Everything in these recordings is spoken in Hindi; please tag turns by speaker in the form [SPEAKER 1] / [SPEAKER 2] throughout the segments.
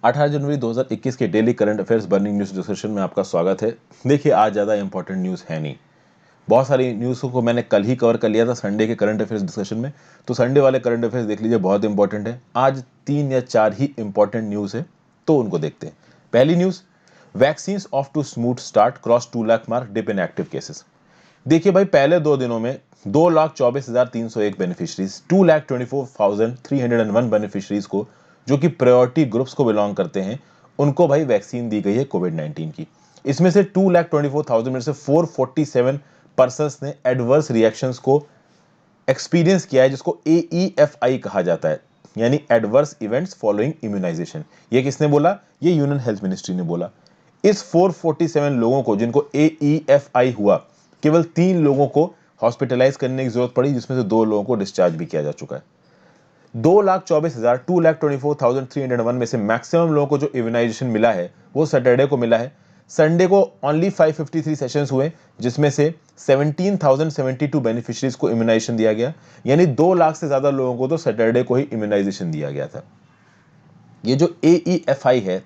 [SPEAKER 1] 18 जनवरी 2021 के daily current affairs burning news discussion में आपका स्वागत है। देखिए, आज ज़्यादा इंपॉर्टेंट न्यूज़ है नहीं। बहुत सारी न्यूज़ को मैंने कल ही कवर कर लिया था संडे के करंट अफेयर्स डिस्कशन में, तो संडे वाले करंट अफेयर्स देख लीजिए, बहुत इंपॉर्टेंट है। आज 3 या 4 ही इंपॉर्टेंट न्यूज़ है, तो उनको देखते हैं। पहली news, vaccines off to smooth start, cross 2 lakh mark, dip in active cases. देखिए भाई, पहले 2 दिनों में 2,24,301 बेनिफिशरीज, 2,24,301 बेनिफिशरीज को, जो कि प्रायोरिटी ग्रुप्स को बिलोंग करते हैं, उनको भाई वैक्सीन दी गई है कोविड-19 की। इसमें से 2,24,000 में से 447 पर्सन्स ने एडवर्स रिएक्शंस को एक्सपीरियंस किया है, जिसको AEFI कहा जाता है, यानी एडवर्स इवेंट्स फॉलोइंग इम्यूनाइजेशन। ये किसने बोला? ये यूनियन हेल्थ मिनिस्ट्री ने बोला। इस 447 लोगों को जिनको AEFI हुआ, केवल 3 लोगों को हॉस्पिटलाइज करने की जरूरत पड़ी, जिसमें से 2 लोगों को डिस्चार्ज भी किया जा चुका है। 2,24,301 में से मैक्सिमम लोगों को जो इम्यूनाइजेशन मिला है वो सैटरडे को मिला है। संडे को ओनली 553 सेशंस हुए, जिसमें से 17,072 बेनिफिशरीज को इम्यूनाइजेशन दिया गया, यानी 2 लाख से ज्यादा लोगों को तो सैटरडे को ही इम्यूनाइजेशन दिया गया था। ये जो AEFI है,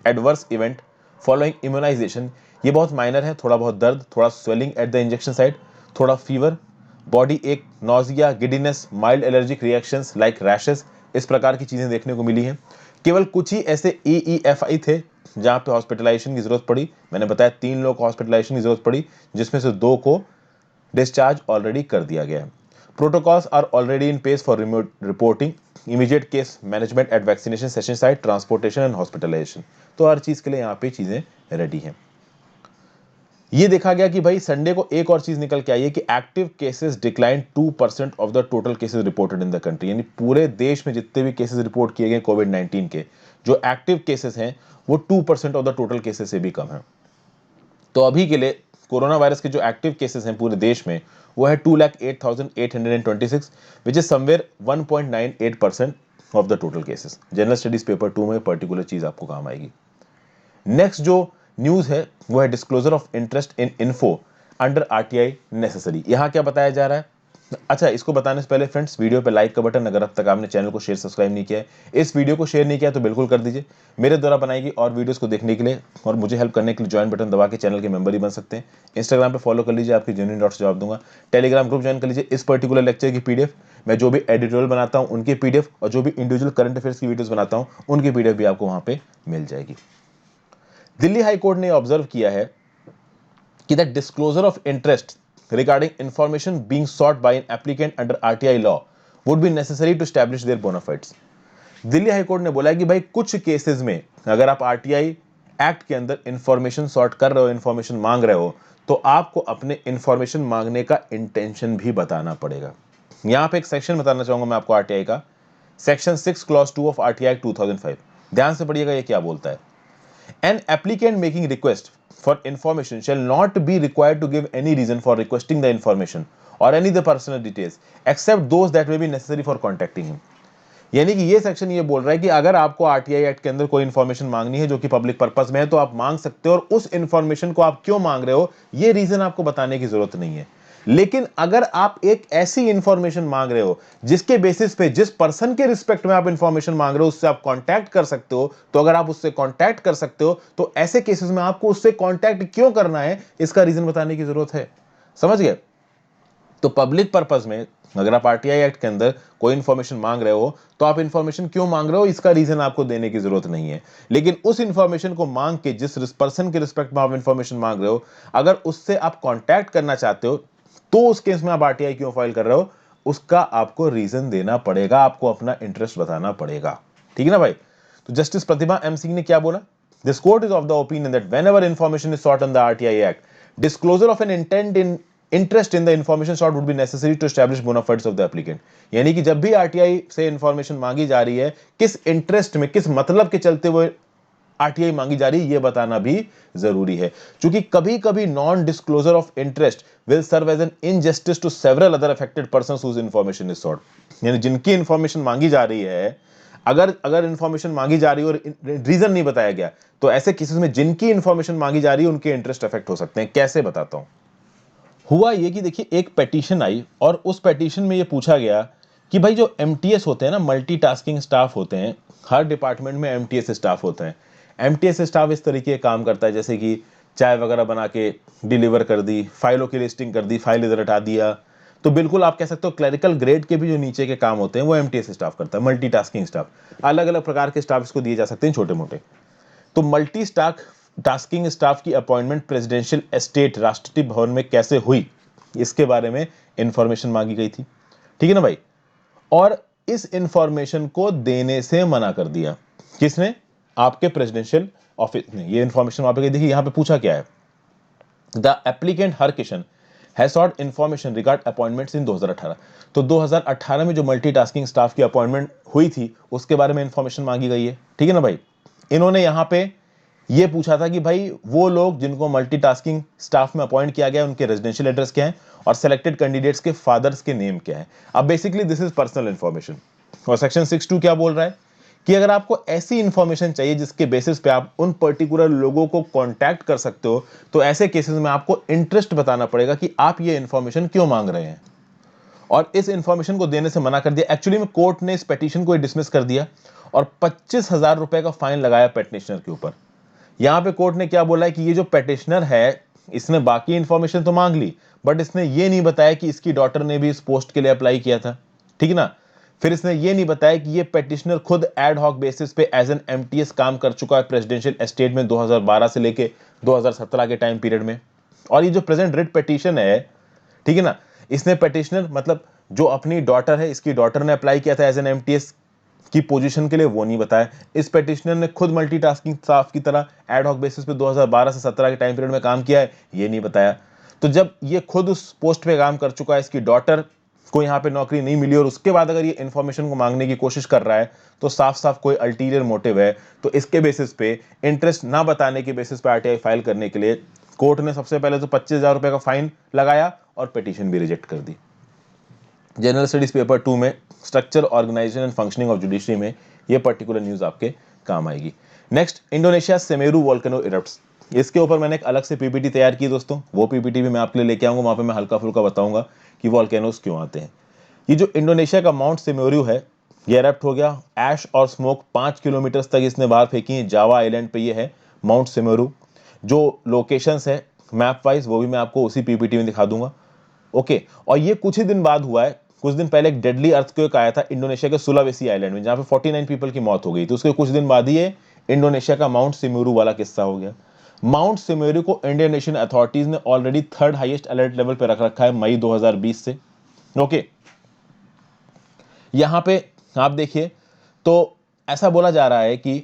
[SPEAKER 1] एडवर्स इवेंट फॉलोइंग इम्यूनाइजेशन, ये बहुत माइनर है। थोड़ा बहुत दर्द, थोड़ा swelling at the injection site, थोड़ा फीवर, बॉडी एक, nausea, giddiness, mild allergic reactions like rashes, इस प्रकार की चीजें देखने को मिली हैं। केवल कुछ ही ऐसे AEFI थे जहां पे हॉस्पिटलाइजेशन की जरूरत पड़ी। मैंने बताया 3 लोग को हॉस्पिटलाइजेशन की जरूरत पड़ी, जिसमें से 2 को डिस्चार्ज ऑलरेडी कर दिया गया है। Protocols are already in place for remote reporting, immediate case management at vaccination session site, transportation and hospitalization। तो हर चीज के लिए यहाँ पे चीजें रेडी हैं। ये देखा गया कि भाई संडे को एक और चीज निकल के आई है कि active cases decline 2% of the total cases reported in the country, यानी पूरे देश में जितने भी केसेस रिपोर्ट किए गए कोविड-19 के, जो एक्टिव केसेस हैं वो 2% ऑफ द टोटल केसेस से भी कम है। तो अभी के लिए कोरोना वायरस के जो एक्टिव केसेस हैं पूरे देश में, वो है 2,08,826, which is somewhere 1.98% of the total cases. General studies paper 2 में पर्टिकुलर चीज आपको काम आएगी। नेक्स्ट जो न्यूज है वो है disclosure of interest in info under RTI necessary. यहां क्या बताया जा रहा है? अच्छा, इसको बताने से पहले फ्रेंड्स, वीडियो पे लाइक का बटन, अगर अब तक आपने चैनल को शेयर सब्सक्राइब नहीं किया है, इस वीडियो को शेयर नहीं किया तो बिल्कुल कर दीजिए। मेरे द्वारा बनाई गई और वीडियोस को देखने के लिए और मुझे हेल्प करने के लिए ज्वाइन बटन दबा के चैनल के मेंबर ही बन सकते हैं। इंस्टाग्राम पे फॉलो कर लीजिए, आपकी जेन्युइन डाउट्स जवाब दूंगा। टेलीग्राम ग्रुप ज्वाइन कर लीजिए। इस पर्टिकुलर लेक्चर की PDF, मैं जो भी एडिटोरियल बनाता हूँ उनकी PDF, और जो भी इंडिविजुअल करंट अफेयर्स की वीडियोस बनाता हूँ उनकी PDF भी आपको वहां पे मिल जाएगी। दिल्ली हाईकोर्ट ने ऑब्जर्व किया है कि the disclosure of interest regarding information being sought by an applicant under RTI law would be necessary to establish their bona fides। Delhi high court ने बोला है कि भाई कुछ केसेस में अगर आप RTI एक्ट के अंदर इंफॉर्मेशन सॉर्ट कर रहे हो, इंफॉर्मेशन मांग रहे हो, तो आपको अपने इंफॉर्मेशन मांगने का इंटेंशन भी बताना पड़ेगा। यहां पे एक सेक्शन बताना चाहूंगा मैं आपको RTI का, section 6 clause 2 of RTI act 2005। ध्यान से पढ़िएगा ये क्या बोलता है। An applicant making request for information shall not be required to give any reason for requesting the information or any the personal details except those that may be necessary for contacting him। यानी कि ये सेक्शन ये बोल रहा है कि अगर आपको RTI एक्ट के अंदर कोई इंफॉर्मेशन मांगनी है जो कि पब्लिक पर्पस में है, तो आप मांग सकते हो, और उस इंफॉर्मेशन को आप क्यों मांग रहे हो ये रीजन आपको बताने की जरूरत नहीं है। लेकिन अगर आप एक ऐसी इंफॉर्मेशन मांग रहे हो जिसके बेसिस पे, जिस पर्सन के रिस्पेक्ट में आप इंफॉर्मेशन मांग रहे हो, उससे आप कांटेक्ट कर सकते हो, तो अगर आप उससे कांटेक्ट कर सकते हो तो ऐसे केसेस में आपको उससे कांटेक्ट क्यों करना है, इसका रीजन बताने की जरूरत है। समझ गए? तो पब्लिक पर्पस में अगर आप RTI एक्ट के अंदर कोई इंफॉर्मेशन मांग रहे हो, तो आप इंफॉर्मेशन क्यों मांग रहे हो इसका रीजन आपको देने की जरूरत नहीं है। लेकिन उस इंफॉर्मेशन को मांग के, जिस पर्सन के रिस्पेक्ट में आप इंफॉर्मेशन मांग रहे हो, अगर उससे आप कांटेक्ट करना चाहते हो, तो उस केस में आप RTI क्यों फाइल कर रहे हो, उसका आपको रीजन देना पड़ेगा, आपको अपना इंटरेस्ट बताना पड़ेगा। ठीक है ना भाई? तो जस्टिस प्रतिभा M सिंह ने क्या बोला? This court is of the opinion that whenever information is sought on the RTI act, disclosure of an intent in interest in the information sought would be necessary to establish bona fides of the applicant. यानी कि जब भी RTI से इंफॉर्मेशन मांगी जा रही है, किस इंटरेस्ट में, किस मतलब के चलते हुए RTI मांगी जा रही है, यह बताना भी जरूरी है। क्योंकि कभी कभी non disclosure of interest will serve as an injustice to several other affected persons whose information is sought. यानी जिनकी इंफॉर्मेशन मांगी जा रही है, अगर इंफॉर्मेशन मांगी जा रही है और रीजन नहीं बताया गया, तो ऐसे केसेस में जिनकी इंफॉर्मेशन मांगी जा रही है उनके इंटरेस्ट अफेक्ट हो सकते हैं। कैसे बताता हूं। हुआ ये कि देखिए, एक पेटिशन आई और उस पेटिशन में ये पूछा गया कि भाई जो MTS होते हैं ना, मल्टीटास्किंग स्टाफ होते हैं, हर डिपार्टमेंट में MTS स्टाफ होता है। MTS स्टाफ इस तरीके का काम करता है जैसे कि चाय वगैरह बना के डिलीवर कर दी, फाइलों की लिस्टिंग कर दी, फाइल इधर हटा दिया। तो बिल्कुल आप कह सकते हो क्लरिकल ग्रेड के भी जो नीचे के काम होते हैं वो MTS स्टाफ करता है, मल्टीटास्किंग स्टाफ। अलग अलग प्रकार के स्टाफ इसको दिए जा सकते हैं, छोटे मोटे। तो मल्टी टास्किंग स्टाफ की appointment presidential estate Rashtrapati Bhavan में कैसे हुई, इसके बारे में इंफॉर्मेशन मांगी गई थी, ठीक है ना भाई। और इस इंफॉर्मेशन को देने से मना कर दिया, किसने? आपके प्रेसिडेंशियल ऑफिस ने। ये इंफॉर्मेशन वहां पे देखिए, यहां पे पूछा क्या है, the applicant Har Kishan has sought information regard appointments in 2018। तो 2018 में जो मल्टीटास्किंग स्टाफ की अपॉइंटमेंट हुई थी उसके बारे में इंफॉर्मेशन मांगी गई है, ठीक है ना भाई। इन्होंने यहां पे ये पूछा था कि भाई वो लोग जिनको मल्टीटास्किंग स्टाफ में अपॉइंट किया गया उनके रेजिडेंशियल एड्रेस क्या है और सिलेक्टेड कैंडिडेट्स के फादर्स के नेम क्या है। अब basically this is personal information. और सेक्शन 6(2) क्या बोल रहा है कि अगर आपको ऐसी इंफॉर्मेशन चाहिए जिसके बेसिस पे आप उन पर्टिकुलर लोगों को कांटेक्ट कर सकते हो, तो ऐसे केसेस में आपको इंटरेस्ट बताना पड़ेगा कि आप ये इंफॉर्मेशन क्यों मांग रहे हैं। और इस इंफॉर्मेशन को देने से मना कर दिया। एक्चुअली में कोर्ट ने इस पेटिशन को डिसमिस कर दिया और 25,000 रुपए का फाइन लगाया पेटिशनर के ऊपर। यहां पे कोर्ट ने क्या बोला है कि ये जो पेटिशनर है इसने बाकी इंफॉर्मेशन तो मांग ली, बट इसने ये नहीं बताया कि इसकी डॉटर ने भी इस पोस्ट के लिए अप्लाई किया था, ठीक है ना। फिर इसने ये नहीं बताया कि ये पेटिशनर खुद एड हॉक बेसिस पे एज एन MTS काम कर चुका है प्रेसिडेंशियल एस्टेट में 2012 से लेके 2017 के टाइम पीरियड में। और ये जो प्रेजेंट रिट पेटिशन है, ठीक है ना, इसने पेटिशनर मतलब जो अपनी डॉटर है, इसकी डॉटर ने अप्लाई किया था एज एन MTS की पोजीशन के लिए, वो नहीं बताया। इस पेटिशनर ने खुद मल्टीटास्किंग स्टाफ की तरह एड हॉक बेसिस पे 2012 से 17 के टाइम पीरियड में काम किया है, ये नहीं बताया। तो जब ये खुद उस पोस्ट पे काम कर चुका है, इसकी डॉटर को यहाँ पे नौकरी नहीं मिली और उसके बाद अगर ये इन्फॉर्मेशन को मांगने की कोशिश कर रहा है तो साफ साफ कोई अल्टीरियर मोटिव है। तो इसके बेसिस पे, इंटरेस्ट ना बताने के बेसिस पे RTI फाइल करने के लिए कोर्ट ने सबसे पहले तो 25,000 रुपए का फाइन लगाया और पिटीशन भी रिजेक्ट कर दी। जनरल स्टडीज पेपर 2 में structure, organisation and functioning of judiciary में ये पर्टिकुलर न्यूज आपके काम आएगी। Next, Indonesia Semeru volcano erupts. इसके ऊपर मैंने एक अलग से PPT तैयार की दोस्तों, वो PPT भी मैं आपके लिए लेके आऊंगा। वहां पे मैं हल्का फुल्का बताऊंगा कि वोल्केनोस क्यों आते हैं। ये जो इंडोनेशिया का माउंट सेमेरू है, ये इरप्ट हो गया। ऐश और स्मोक 5 किलोमीटर तक इसने बाहर फेंकी है। जावा आइलैंड पे ये है माउंट सेमेरू। जो लोकेशंस है मैप वाइज वो भी मैं आपको उसी PPT में दिखा दूंगा, ओके। और ये कुछ ही दिन बाद हुआ है, कुछ दिन पहले एक डेडली अर्थक्वेक आया था इंडोनेशिया के सुलावेसी आइलैंड में, जहां पे 49 पीपल की मौत हो गई। तो उसके कुछ दिन बाद ही ये इंडोनेशिया का माउंट सेमेरू वाला किस्सा हो गया। माउंट सेमेरू को इंडोनेशियन अथॉरिटीज ने already 3rd highest alert level पे रख रखा है मई 2020 से, ओके। यहां पे आप देखिए तो ऐसा बोला जा रहा है कि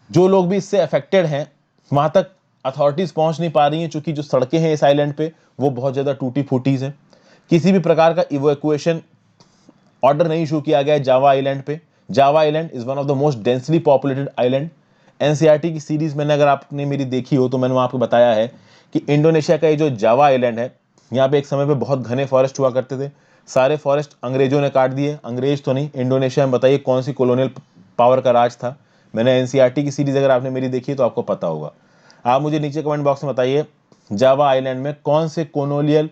[SPEAKER 1] जो लोग भी इससे अफेक्टेड हैं वहां तक अथॉरिटीज पहुंच नहीं पा रही हैं, चूंकि जो सड़कें हैं इस आइलैंड पे वो बहुत ज्यादा टूटी फूटी हैं। किसी भी प्रकार का इवैक्यूएशन ऑर्डर नहीं इशू किया गया है जावा आइलैंड पे। Java island is one of the most densely populated island. NCERT की सीरीज मैंने, अगर आपने मेरी देखी हो तो मैंने वहां आपको बताया है कि इंडोनेशिया का ये जो जावा आइलैंड है, यहाँ पे एक समय पे बहुत घने फॉरेस्ट हुआ करते थे। सारे फॉरेस्ट अंग्रेजों ने काट दिए। अंग्रेज तो नहीं, इंडोनेशिया में बताइए कौन सी कॉलोनियल पावर का राज था। मैंने NCERT की सीरीज अगर आपने मेरी देखी तो आपको पता होगा। आप मुझे नीचे कमेंट बॉक्स में बताइए जावा आइलैंड में कौन से कॉलोनियल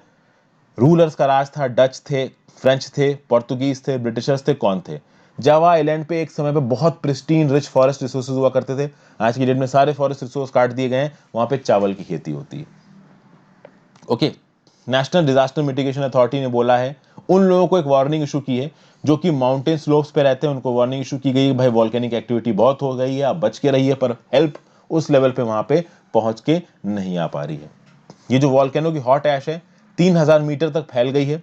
[SPEAKER 1] रूलर्स का राज था। डच थे, फ्रेंच थे, पोर्तुगीज थे, ब्रिटिशर्स थे, कौन थे? जावा आइलैंड पे एक समय पे बहुत प्रिस्टीन रिच फॉरेस्ट रिसोर्सेज हुआ करते थे। आज की डेट में सारे फॉरेस्ट रिसोर्स काट दिए गए हैं, वहां पे चावल की खेती होती है, okay. National disaster mitigation authority ने बोला है, उन लोगों को एक वार्निंग इशू की है जो कि माउंटेन स्लोप्स पे रहते हैं, उनको वार्निंग इशू की गई, भाई वॉल्केनिक एक्टिविटी बहुत हो गई है, आप बच के रहिए, पर हेल्प उस लेवल पे वहां पे पहुंच के नहीं आ पा रही है। ये जो वॉल्केनो की हॉट ऐश है 3000 मीटर तक फैल गई है,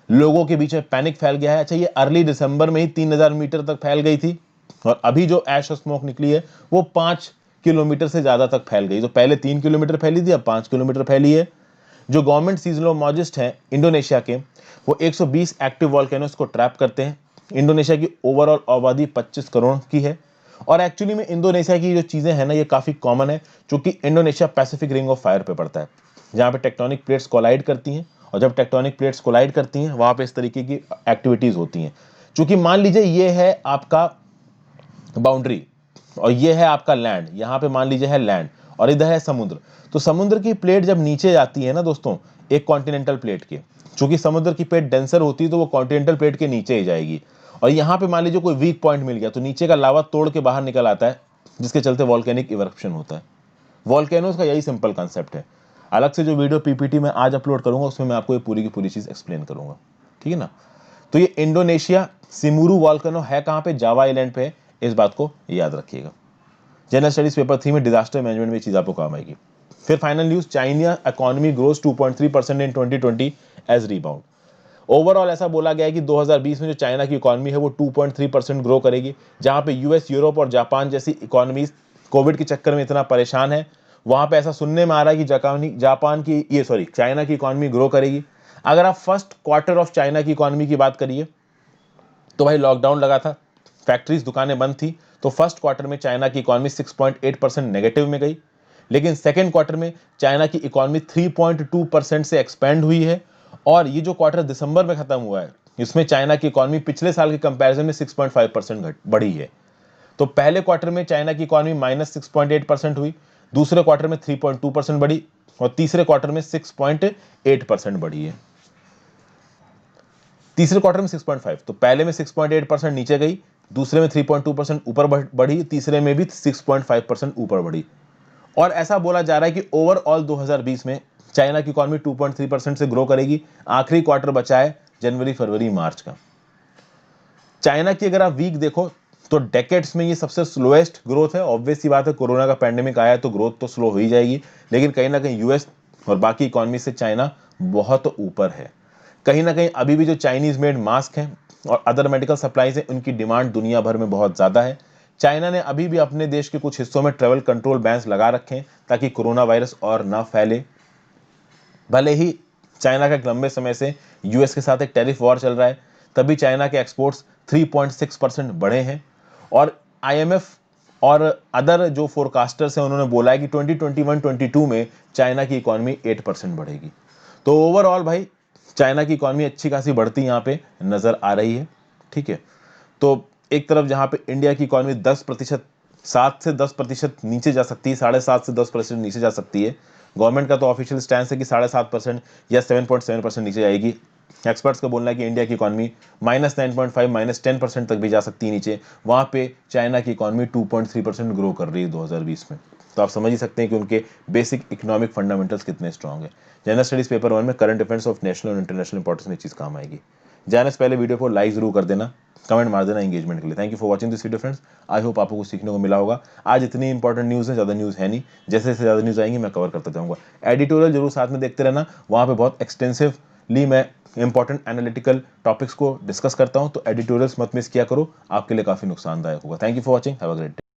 [SPEAKER 1] लोगों के बीच में पैनिक फैल गया है। अच्छा, ये अर्ली दिसंबर में ही 3000 मीटर तक फैल गई थी और अभी जो ऐश और स्मोक निकली है वो 5 किलोमीटर से ज्यादा तक फैल गई। तो पहले 3 किलोमीटर फैली थी, अब 5 किलोमीटर फैली है। जो गवर्नमेंट सीज़नोलॉजिस्ट हैं इंडोनेशिया के, वो 120 एक्टिव वॉल्केनोस को ट्रैप करते हैं। इंडोनेशिया की ओवरऑल आबादी 25 करोड़ की है। और एक्चुअली में इंडोनेशिया की जो चीजें हैं ना, ये काफी कॉमन है, क्योंकि Indonesia Pacific ring of fire पे पड़ता है, जहां पे टेक्टोनिक प्लेट्स कोलाइड करती हैं। और जब टेक्टोनिक प्लेट्स कोलाइड करती हैं वहां पे इस तरीके की एक्टिविटीज होती हैं। क्योंकि मान लीजिए ये है आपका बाउंड्री और ये है आपका लैंड, यहां पे मान लीजिए है लैंड और इधर है समुद्र। तो समुद्र की प्लेट जब नीचे जाती है ना दोस्तों, एक कॉन्टिनेंटल प्लेट के, चूंकि समुद्र की प्लेट डेंसर होती है तो वो कॉन्टिनेंटल प्लेट के नीचे ही जाएगी, और यहाँ पे मान लीजिए कोई वीक पॉइंट मिल गया तो नीचे का लावा तोड़ के बाहर निकल आता है, जिसके चलते वॉल्केनिक इरप्शन होता है। वॉल्केनोज का यही सिंपल कॉन्सेप्ट है। अलग से जो वीडियो पीपीटी में आज अपलोड करूंगा उसमें मैं आपको ये पूरी की पूरी चीज एक्सप्लेन करूंगा, ठीक है ना। तो ये इंडोनेशिया सिमुरू वॉल्केनो है कहाँ पे, जावा आइलैंड पे, इस बात को याद रखिएगा। जनरल स्टडीज पेपर 3 में डिजास्टर मैनेजमेंट में चीज आपको काम आएगी। फिर final news, China economy grows 2.3% इन 2020 एज रिबाउंड। ओवरऑल ऐसा बोला गया है कि 2020 में जो चाइना की इकोनॉमी है वो 2.3% ग्रो करेगी, जहां पे यूएस, यूरोप और जापान जैसी इकोनॉमीज कोविड के चक्कर में इतना परेशान है, वहां पे ऐसा सुनने में आ रहा है कि चाइना की इकोनॉमी ग्रो करेगी। अगर आप फर्स्ट क्वार्टर ऑफ चाइना की इकोनॉमी की बात करिए तो भाई लॉकडाउन लगा था, फैक्ट्रीज दुकानें बंद थी, तो फर्स्ट क्वार्टर में चाइना की इकोनॉमी 6.8% नेगेटिव में गई। लेकिन सेकेंड क्वार्टर में चाइना की इकोनॉमी 3.2% से एक्सपेंड हुई है, और ये जो क्वार्टर दिसंबर में खत्म हुआ है इसमें चाइना की इकोनॉमी पिछले साल के कंपैरिजन में 6.5% बढ़ी है। तो पहले क्वार्टर में चाइना की इकोनॉमी -6.8% हुई, दूसरे क्वार्टर में 3.2% बढ़ी, और तीसरे क्वार्टर में 6.8% बढ़ी है। तीसरे क्वार्टर में 6.5, तो पहले में 6.8% नीचे गई, दूसरे में 3.2% ऊपर बढ़ी, तीसरे में भी 6.5% ऊपर बढ़ी। और ऐसा बोला जा रहा है कि ओवरऑल 2020 में चाइना की इकोनॉमी 2.3% से ग्रो करेगी। आखिरी क्वार्टर बचा है जनवरी, फरवरी, मार्च का। चाइना की अगर आप वीक देखो तो डेकेड्स में ये सबसे स्लोएस्ट ग्रोथ है। ऑब्वियस सी बात है, कोरोना का पैंडेमिक आया तो ग्रोथ तो स्लो हो ही जाएगी, लेकिन कहीं ना कहीं यूएस और बाकी इकोनॉमी से चाइना बहुत ऊपर है। कहीं ना कहीं अभी भी जो चाइनीज मेड मास्क हैं और अदर मेडिकल सप्लाईज हैं, उनकी डिमांड दुनिया भर में बहुत ज़्यादा है। चाइना ने अभी भी अपने देश के कुछ हिस्सों में ट्रेवल कंट्रोल बैन्स लगा रखे हैं ताकि कोरोना वायरस और ना फैले। भले ही चाइना का लंबे समय से यूएस के साथ एक टैरिफ वॉर चल रहा है, तभी चाइना के एक्सपोर्ट्स 3.6% बढ़े हैं। और आईएमएफ और अदर जो फोरकास्टर्स हैं उन्होंने बोला है कि 2021-22 में चाइना की इकोनॉमी 8% बढ़ेगी। तो ओवरऑल भाई चाइना की इकोनॉमी अच्छी खासी बढ़ती यहाँ पे नजर आ रही है, ठीक है। तो एक तरफ जहाँ पे इंडिया की इकोनॉमी 10%, 7 से 10% नीचे जा सकती है, 7.5 से 10% नीचे जा सकती है। गवर्नमेंट का तो ऑफिशियल स्टैंड है कि 7.5% या 7.7% नीचे जाएगी। एक्सपर्ट्स का बोलना है कि इंडिया की इकोनॉमी -9.5, -10% तक भी जा सकती है नीचे। वहाँ पे चाइना की इकोनॉमी 2.3% ग्रो कर रही है 2020 में। तो आप समझ ही सकते हैं कि उनके बेसिक इकोनॉमिक फंडामेंटल्स कितने स्ट्रॉन्ग है। जनरल स्टडीज पेपर 1 में करंट अफेयर्स ऑफ नेशनल और इंटरनेशनल इंपॉर्टेंस में चीज़ काम आएगी। जाने से पहले वीडियो को लाइक जरूर कर देना, कमेंट मार देना एंगेजमेंट के लिए। Thank you for watching this video friends. I hope आपको कुछ सीखने को मिला होगा। आज इतनी इंपॉर्टेंट न्यूज़ है, ज़्यादा न्यूज़ है नहीं, जैसे जैसे ज़्यादा न्यूज़ आएंगी मैं कवर करता जाऊँगा। एडिटोरियल जरूर साथ में देखते रहना, वहाँ पे बहुत एक्सटेंसिवली मैं इंपॉर्टेंट एनालिटिकल टॉपिक्स को डिस्कस करता हूँ, तो एडिटोरियल्स मत मिस किया करो, आपके लिए काफ़ी नुकसानदायक होगा। Thank you for watching, have a great day.